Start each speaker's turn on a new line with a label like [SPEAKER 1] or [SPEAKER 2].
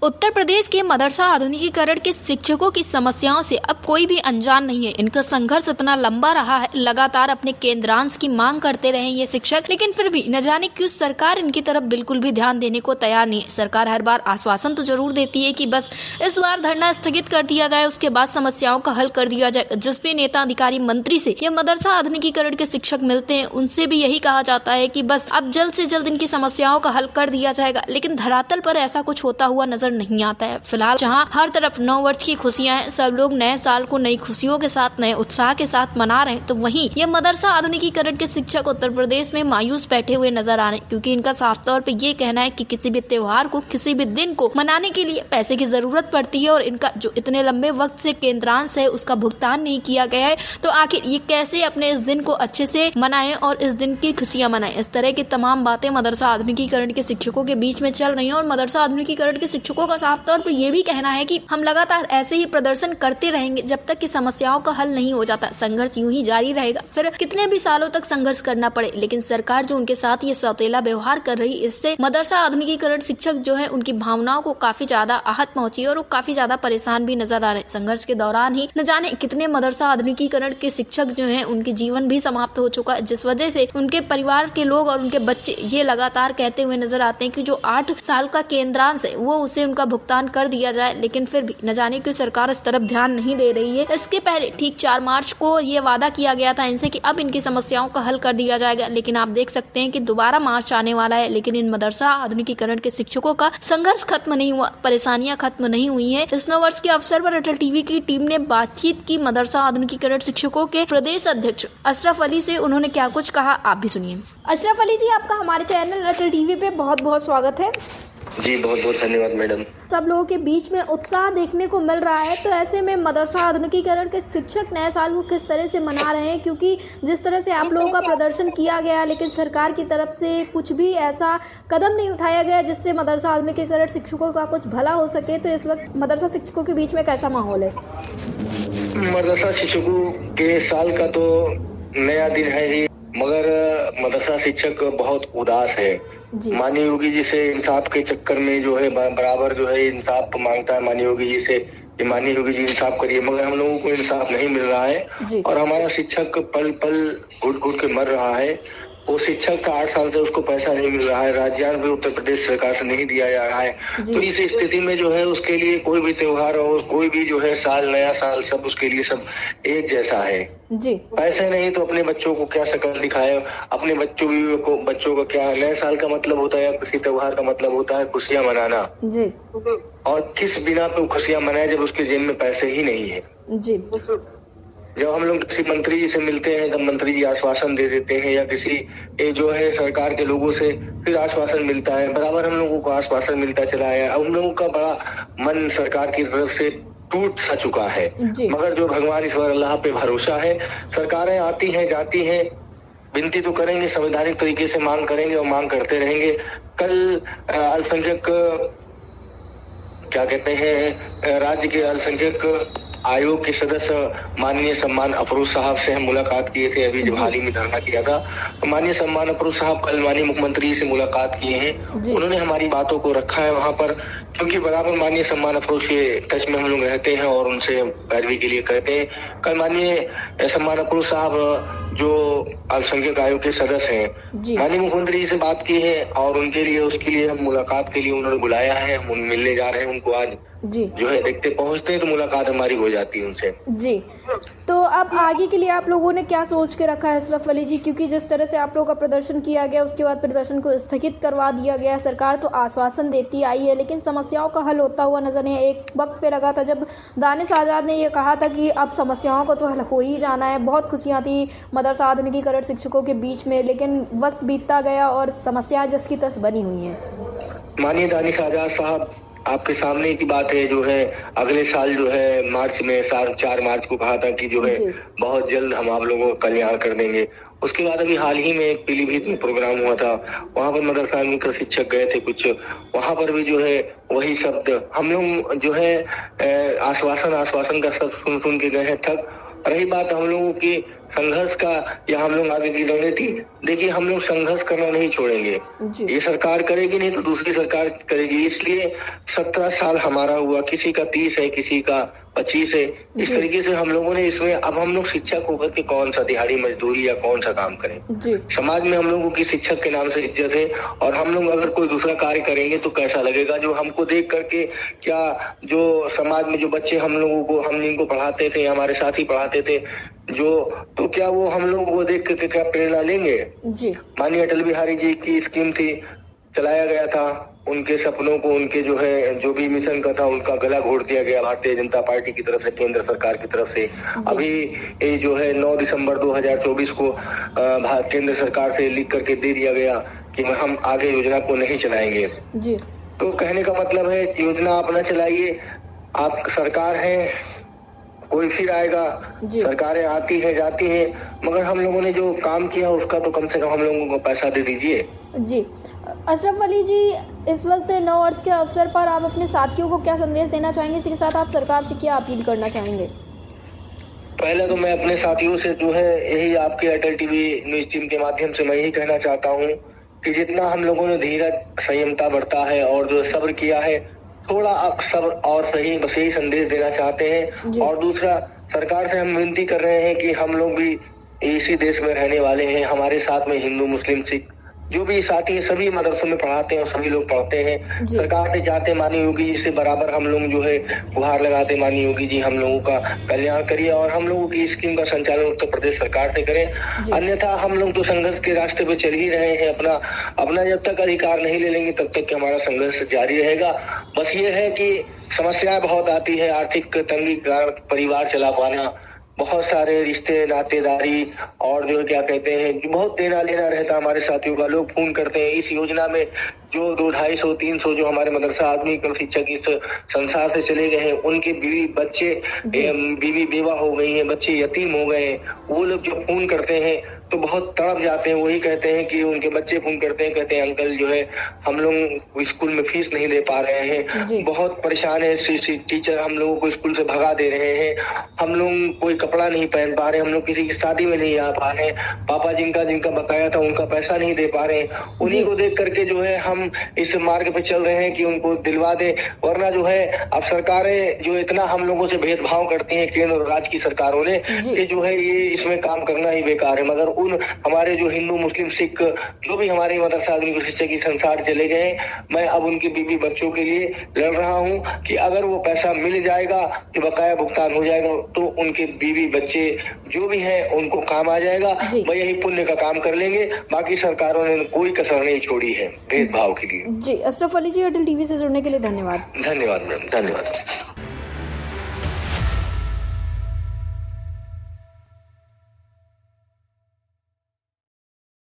[SPEAKER 1] उत्तर प्रदेश के मदरसा आधुनिकीकरण के शिक्षकों की समस्याओं से अब कोई भी अनजान नहीं है। इनका संघर्ष इतना लंबा रहा है, लगातार अपने केंद्रांश की मांग करते रहे ये शिक्षक, लेकिन फिर भी न जाने क्यों सरकार इनकी तरफ बिल्कुल भी ध्यान देने को तैयार नहीं है। सरकार हर बार आश्वासन तो जरूर देती है कि बस इस बार धरना स्थगित कर दिया जाए, उसके बाद समस्याओं का हल कर दिया जाए। जिस भी नेता, अधिकारी, मंत्री से यह मदरसा आधुनिकीकरण के शिक्षक मिलते हैं, उनसे भी यही कहा जाता है कि बस अब जल्द से जल्द इनकी समस्याओं का हल कर दिया जाएगा, लेकिन धरातल पर ऐसा कुछ होता हुआ नजर नहीं आता है। फिलहाल जहां हर तरफ नव वर्ष की खुशियां हैं, सब लोग नए साल को नई खुशियों के साथ, नए उत्साह के साथ मना रहे हैं, तो वहीं ये मदरसा आधुनिकीकरण के शिक्षक उत्तर प्रदेश में मायूस बैठे हुए नजर आ रहे हैं, क्योंकि इनका साफ तौर पे ये कहना है कि किसी भी त्योहार को, किसी भी दिन को मनाने के लिए पैसे की जरूरत पड़ती है और इनका जो इतने लंबे वक्त से केंद्रांश है उसका भुगतान नहीं किया गया है, तो आखिर ये कैसे अपने इस दिन को अच्छे से मनाएं और इस दिन की खुशियां मनाएं। इस तरह की तमाम बातें मदरसा आधुनिकीकरण के शिक्षकों के बीच में चल रही है और मदरसा आधुनिकीकरण के शिक्षकों का साफ तौर पर यह भी कहना है कि हम लगातार ऐसे ही प्रदर्शन करते रहेंगे जब तक कि समस्याओं का हल नहीं हो जाता। संघर्ष यूं ही जारी रहेगा, फिर कितने भी सालों तक संघर्ष करना पड़े, लेकिन सरकार जो उनके साथ ये सौतेला व्यवहार कर रही, इससे मदरसा आधुनिकीकरण शिक्षक जो है उनकी भावनाओं को काफी ज्यादा आहत पहुंची और वो काफी ज्यादा परेशान भी नजर आ रहे हैं। संघर्ष के दौरान ही न जाने कितने मदरसा आधुनिकीकरण के शिक्षक जो है उनके जीवन भी समाप्त हो चुका है, जिस वजह से उनके परिवार के लोग और उनके बच्चे ये लगातार कहते हुए नजर आते हैं कि जो 8 साल का केंद्रांश है वो उसे उनका भुगतान कर दिया जाए, लेकिन फिर भी न जाने क्यों सरकार इस तरफ ध्यान नहीं दे रही है। इसके पहले ठीक 4 मार्च को ये वादा किया गया था इनसे कि अब इनकी समस्याओं का हल कर दिया जाएगा, लेकिन आप देख सकते हैं कि दोबारा मार्च आने वाला है, लेकिन इन मदरसा आधुनिकीकरण के शिक्षकों का संघर्ष खत्म नहीं हुआ, परेशानियां खत्म नहीं हुई है। इस नव वर्ष के अवसर पर अटल टीवी की टीम ने बातचीत की मदरसा आधुनिकीकरण शिक्षकों के प्रदेश अध्यक्ष अशरफ अली से। उन्होंने क्या कुछ कहा, आप भी सुनिए। अशरफ अली जी, आपका हमारे चैनल अटल टीवी पे बहुत बहुत स्वागत है।
[SPEAKER 2] जी बहुत बहुत धन्यवाद मैडम।
[SPEAKER 1] सब लोगों के बीच में उत्साह देखने को मिल रहा है, तो ऐसे में मदरसा आधुनिकीकरण के शिक्षक नए साल को किस तरह से मना रहे हैं, क्योंकि जिस तरह से आप लोगों का प्रदर्शन किया गया लेकिन सरकार की तरफ से कुछ भी ऐसा कदम नहीं उठाया गया जिससे मदरसा आधुनिकीकरण शिक्षकों का कुछ भला हो सके, तो इस वक्त मदरसा शिक्षकों के बीच में कैसा माहौल है?
[SPEAKER 2] मदरसा शिक्षकों के साल का तो नया दिन है ही, मगर मदरसा शिक्षक बहुत उदास है। माननीय योगी जी से इंसाफ के चक्कर में जो है बराबर जो है इंसाफ मांगता है माननीय योगी जी से, माननीय योगी जी इंसाफ करिए, मगर हम लोगों को इंसाफ नहीं मिल रहा है और हमारा शिक्षक पल पल घुट घुट के मर रहा है। वो शिक्षक का 8 साल से उसको पैसा नहीं मिल रहा है, राज्यांश भी उत्तर प्रदेश सरकार से नहीं दिया जा रहा है। तो इस स्थिति में जो है उसके लिए कोई भी त्योहार और कोई भी जो है साल, नया साल, सब उसके लिए सब एक जैसा है जी। पैसे नहीं तो अपने बच्चों को क्या शक्ल दिखाए, अपने बच्चों को क्या, नए साल का मतलब होता है, किसी त्योहार का मतलब होता है खुशियां मनाना जी। और किस बिना पे खुशियां मनाए जब उसके जेब में पैसे ही नहीं है जी। जब हम लोग किसी मंत्री जी से मिलते हैं तब मंत्री जी आश्वासन दे देते हैं, या किसी जो है सरकार के लोगों से फिर आश्वासन मिलता है, बराबर हम लोगों को आश्वासन मिलता चला है। अब हम लोगों का बड़ा मन सरकार की तरफ से टूट सा चुका है, मगर जो भगवान ईश्वर अल्लाह पे भरोसा है। सरकारें आती हैं जाती हैं, विनती तो करेंगे, संवैधानिक तरीके से मांग करेंगे और मांग करते रहेंगे। कल अल्पसंख्यक क्या कहते हैं, राज्य के अल्पसंख्यक आयोग के सदस्य माननीय सम्मान अफरोज साहब से हम मुलाकात किए थे, अभी जब हाल ही में धरना किया था। माननीय सम्मान अफरोज साहब कल माननीय मुख्यमंत्री से मुलाकात किए हैं, उन्होंने हमारी बातों को रखा है वहां पर, क्योंकि बराबर माननीय सम्मान अफरोज के टच में हम लोग रहते हैं और उनसे पैरवी के लिए कहते हैं। कल माननीय सम्मान अफरोज साहब जो अल्पसंख्यक आयोग के सदस्य हैं, माननीय मुख्यमंत्री जी से बात की है और उनके लिए, उसके लिए हम मुलाकात के लिए उन्होंने बुलाया है, हम मिलने जा रहे हैं उनको आज जी। जो है देखते पहुंचते हैं तो मुलाकात हमारी हो जाती है उनसे जी।
[SPEAKER 1] तो अब आगे के लिए आप लोगों ने क्या सोच के रखा है अशरफ अली जी, क्योंकि जिस तरह से आप लोगों का प्रदर्शन किया गया उसके बाद प्रदर्शन को स्थगित करवा दिया गया, सरकार तो आश्वासन देती आई है लेकिन समस्याओं का हल होता हुआ नजर नहीं। एक वक्त पे लगा था जब दानिश आजाद ने ये कहा था कि अब समस्याओं को तो हल हो ही जाना है, बहुत खुशियाँ थी मदरसा आधुनिकीकरण शिक्षकों के बीच में, लेकिन वक्त बीतता गया और समस्याएं जस की तस बनी हुई है।
[SPEAKER 2] माननीय दानिश आजाद साहब, आपके सामने की बात है, जो है अगले साल जो है मार्च में 4 मार्च को कहा था कि जो है बहुत जल्द हम आप लोगों का कल्याण कर देंगे। उसके बाद अभी हाल ही में एक पीलीभीत में प्रोग्राम हुआ था, वहां पर मदरसा आधुनिकीकरण शिक्षक गए थे कुछ, वहां पर भी जो है वही शब्द हम लोग जो है आश्वासन का शब्द सुन के गए हैं थक। रही बात हम लोगों की संघर्ष का या हम लोग आगे की रणनीति, देखिए हम लोग संघर्ष करना नहीं छोड़ेंगे। ये सरकार करेगी नहीं तो दूसरी सरकार करेगी, इसलिए 17 साल हमारा हुआ, किसी का 30 है, किसी का 25 है। इस तरीके से हम लोगों ने इसमें, अब हम लोग शिक्षक होकर के कौन सा दिहाड़ी मजदूरी या कौन सा काम करें। समाज में हम लोगों की शिक्षक के नाम से इज्जत है, और हम लोग अगर कोई दूसरा कार्य करेंगे तो कैसा लगेगा। जो हमको देख करके, क्या जो समाज में जो बच्चे हम लोगों को, हम जिनको पढ़ाते थे, हमारे साथी पढ़ाते थे जो, तो क्या वो हम लोगों को देख करके क्या प्रेरणा लेंगे। माननीय अटल बिहारी जी की स्कीम थी, चलाया गया था, उनके सपनों को, उनके जो है जो भी मिशन का था उनका गला घोट दिया गया भारतीय जनता पार्टी की तरफ से, केंद्र सरकार की तरफ से। अभी ये जो है 9 दिसंबर 2024 को केंद्र सरकार से लिख करके दे दिया गया कि हम आगे योजना को नहीं चलाएंगे। तो कहने का मतलब है योजना आप न चलाइए, आप सरकार है, कोई फिर आएगा, सरकारें आती है जाती है, मगर हम लोगों ने जो काम किया उसका तो कम से कम हम लोगों को पैसा दे दीजिए।
[SPEAKER 1] जी अशरफ अली जी, इस वक्त नववर्ष के अवसर पर आप अपने साथियों को क्या संदेश देना चाहेंगे? इसी के साथ आप सरकार से क्या अपील करना चाहेंगे?
[SPEAKER 2] पहले तो मैं अपने साथियों से जो है यही आपके अटल टीवी न्यूज टीम के माध्यम से मैं यही कहना चाहता हूँ कि जितना हम लोगों ने धीरज संयमता बरता है और जो सब्र किया है, थोड़ा आप सब्र और सही, बस यही संदेश देना चाहते हैं। और दूसरा, सरकार से हम विनती कर रहे हैं कि हम लोग भी इसी देश में रहने वाले हैं, हमारे साथ में हिंदू मुस्लिम सिख जो भी साथी है सभी मदरसों में पढ़ाते हैं और सभी लोग पढ़ते हैं। सरकार से चाहते माननीय योगी जी से बराबर हम लोग जो है गुहार लगाते, माननीय योगी जी हम लोगों का कल्याण करिए और हम लोगों की स्कीम का संचालन उत्तर प्रदेश सरकार से करें। अन्यथा हम लोग तो संघर्ष के रास्ते पे चल ही रहे हैं, अपना जब तक अधिकार नहीं ले लेंगे तब तक हमारा संघर्ष जारी रहेगा। बस ये है कि समस्याएं बहुत आती है, आर्थिक तंगी, परिवार चला पाना, बहुत सारे रिश्ते नातेदारी और जो क्या कहते हैं, बहुत देना लेना रहता है हमारे साथियों का। लोग फोन करते हैं इस योजना में जो 200-250-300 जो हमारे मदरसा आदमी शिक्षक इस संसार से चले गए हैं, उनके बीवी बच्चे, बीवी बेवा हो गई हैं, बच्चे यतीम हो गए हैं, वो लोग जो फोन करते हैं तो बहुत तड़प जाते हैं। वही कहते हैं कि उनके बच्चे फोन करते हैं, कहते हैं अंकल जो है हम लोग स्कूल में फीस नहीं दे पा रहे हैं, बहुत परेशान है, टीचर हम लोगों को स्कूल से भगा दे रहे हैं, हम लोग कोई कपड़ा नहीं पहन पा रहे, हम लोग किसी की शादी में नहीं आ पा रहे, पापा जिनका बकाया था उनका पैसा नहीं दे पा रहे। उन्हीं को देख करके जो है हम इस मार्ग पे चल रहे हैं कि उनको दिलवा दे। वरना जो है अब सरकारें जो इतना हम लोगों से भेदभाव करती हैं, केंद्र और राज्य की सरकारों ने, कि जो है ये इसमें काम करना ही बेकार है। मगर उन हमारे जो हिंदू मुस्लिम सिख जो भी हमारे मदरसा आदमी शिक्षक की संसार चले गए, मैं अब उनके बीवी बच्चों के लिए लड़ रहा हूं कि अगर वो पैसा मिल जाएगा, कि बकाया भुगतान हो जाएगा, तो उनके बीवी बच्चे जो भी है उनको काम आ जाएगा। मैं यही पुण्य का काम कर लेंगे। बाकी सरकारों ने कोई कसर नहीं छोड़ी है भेदभाव के लिए।
[SPEAKER 1] जी अशरफ अली जी, अटल टीवी से जुड़ने के लिए धन्यवाद।
[SPEAKER 2] धन्यवाद मैडम, धन्यवाद।